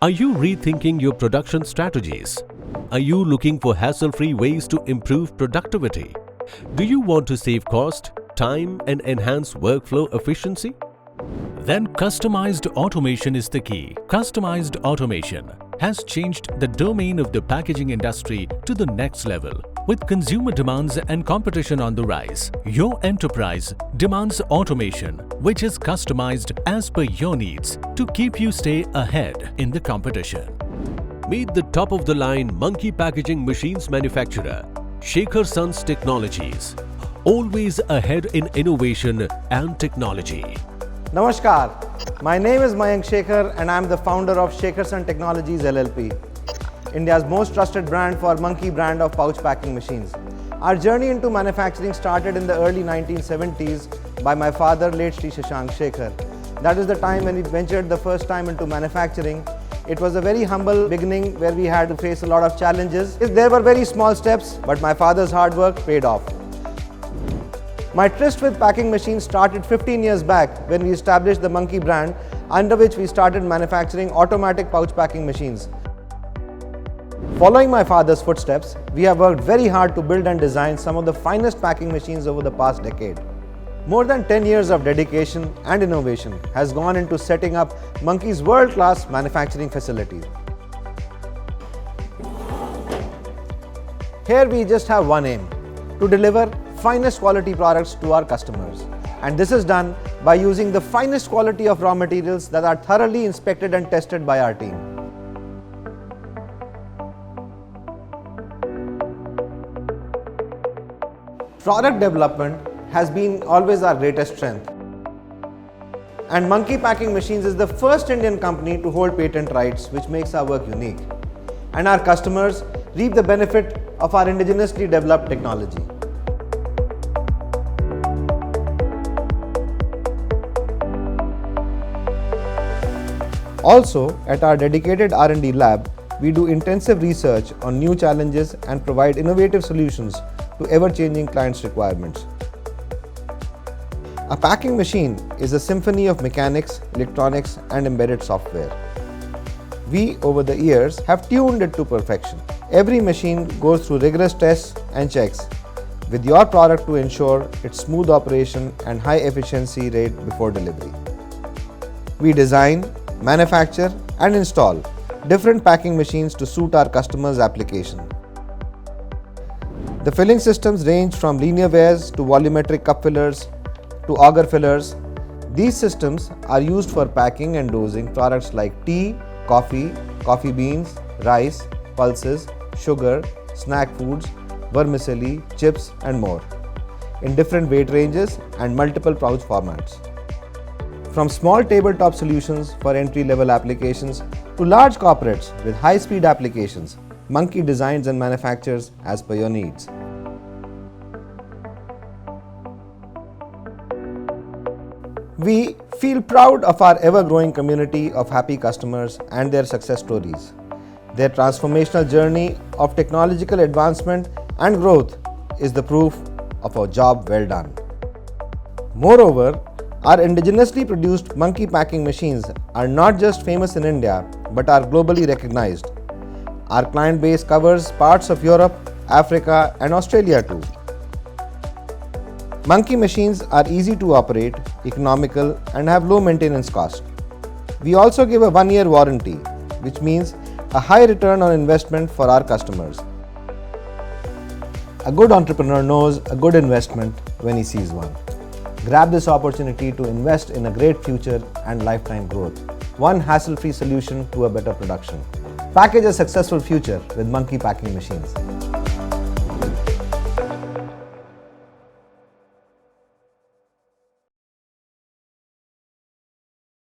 Are you rethinking your production strategies? Are you looking for hassle-free ways to improve productivity? Do you want to save cost, time, and enhance workflow efficiency? Then customized automation is the key. Customized automation has changed the domain of the packaging industry to the next level. With consumer demands and competition on the rise, your enterprise demands automation which is customized as per your needs to keep you stay ahead in the competition. Meet the top-of-the-line Munky Packaging Machines manufacturer, Shekharson Technologies, always ahead in innovation and technology. Namaskar, my name is Mayank Shekhar and I am the founder of Shekharson Technologies LLP, India's most trusted brand for Munky brand of pouch packing machines. Our journey into manufacturing started in the early 1970s by my father, late Shri Shashank Shekhar. That is the time when we ventured the first time into manufacturing. It was a very humble beginning where we had to face a lot of challenges. There were very small steps, but my father's hard work paid off. My tryst with packing machines started 15 years back when we established the Munky brand, under which we started manufacturing automatic pouch packing machines. Following my father's footsteps, we have worked very hard to build and design some of the finest packing machines over the past decade. More than 10 years of dedication and innovation has gone into setting up Munky's world-class manufacturing facility. Here we just have one aim: to deliver finest quality products to our customers. And this is done by using the finest quality of raw materials that are thoroughly inspected and tested by our team. Product development has been always our greatest strength. And Munky Packing Machines is the first Indian company to hold patent rights, which makes our work unique. And our customers reap the benefit of our indigenously developed technology. Also, at our dedicated R&D lab, we do intensive research on new challenges and provide innovative solutions to ever-changing clients' requirements. A packing machine is a symphony of mechanics, electronics, and embedded software. We, over the years, have tuned it to perfection. Every machine goes through rigorous tests and checks with your product to ensure its smooth operation and high efficiency rate before delivery. We design, manufacture, and install different packing machines to suit our customers' application. The filling systems range from linear wares to volumetric cup fillers to auger fillers. These systems are used for packing and dosing products like tea, coffee, coffee beans, rice, pulses, sugar, snack foods, vermicelli, chips, and more, in different weight ranges and multiple pouch formats. From small tabletop solutions for entry-level applications to large corporates with high-speed applications, Munky designs and manufactures as per your needs. We feel proud of our ever-growing community of happy customers and their success stories. Their transformational journey of technological advancement and growth is the proof of a job well done. Moreover, our indigenously produced Munky Packing Machines are not just famous in India, but are globally recognized. Our client base covers parts of Europe, Africa, and Australia too. Munky machines are easy to operate, economical, and have low maintenance cost. We also give a 1-year warranty, which means a high return on investment for our customers. A good entrepreneur knows a good investment when he sees one. Grab this opportunity to invest in a great future and lifetime growth. One hassle-free solution to a better production. Package a successful future with Munky Packing Machines.